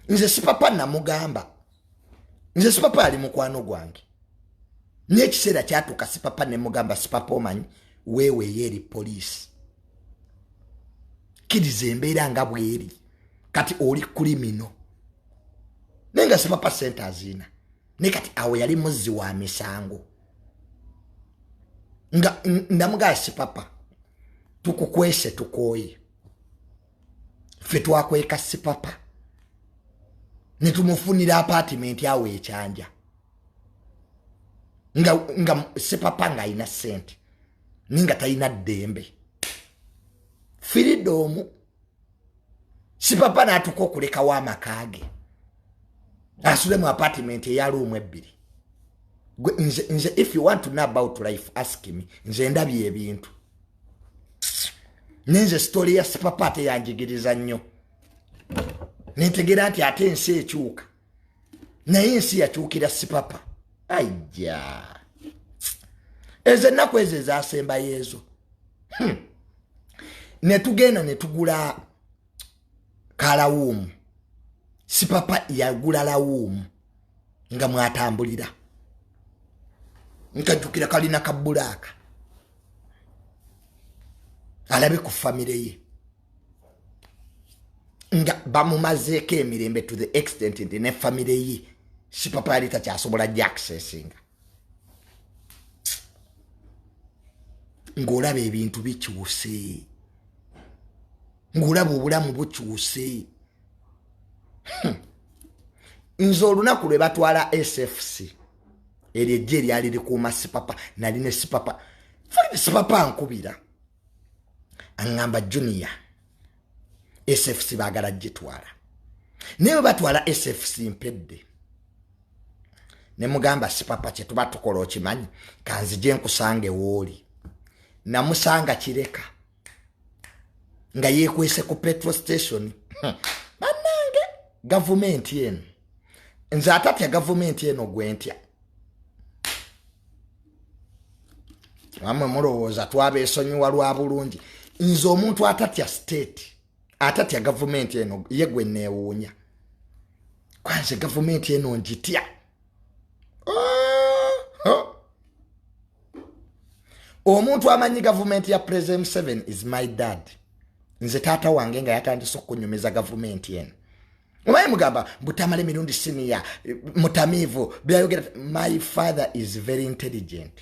nze sipapa namugamba nze sipapa ali mukwano gwange n'ekiseera kyatuuka sipapa ne mugamba sipapa omanyi wewe yeri police kiriza embeera nga bweri kati oli kulimino nenga sipapa sente azina ne kati awo yali muzzi wa misango nga ndamuga sipapa tukukwese tukoye ffe twakweka sipapa ne tumufunira apartment yawe ekyanja nga sipapa nga ina sente ninga tayina ddembe freedom sipapa natuko okuleka wa makage asule mu apartment ya room 2 nze if you want to know about life ask me nze ndabye ebintu nenze story ya sipapa ate yanjigiriza nnyo netegera nti ate ensi ekyuka naye ensi yakyukira sipapa aija eze nnaku ezo ezasemba yezo netugenda netugula kalawumu sipapa yagula lawumu nga mwatambulira nkajukira kalina kabulaka alabe ku family ye nga bamumazeeko emirembe to the extent nti ne family ye sipapa yali takyasobola accessinga ng'olaba ebintu bikyuse ng'olaba obulamu bukyuse nze olunaku lwe batwala SFC eryo ejje lyali likuuma sipapa nali ne sipapa nkubira aŋŋamba Junior SFC baagala gitwala naye batwala SFC mpedde ne mugamba sipapa kye tuba tukola okimanyi kanzije nkusange wooli namusanga kireka nga yekwese ku petrol station banange government eno nze atatya government eno gwentya amwe mulowooza twabeesonyiwa lwa bulungi nze omuntu atatya state atatya government eno ye gwe neewuunya kwanze government eno njitya omuntu amanyi government ya President 7 is my dad nze taata wange nga yatandise okunyumiza government eno omanyi mugamba butamale mirundi senior mutamivu byayogera my father is very intelligent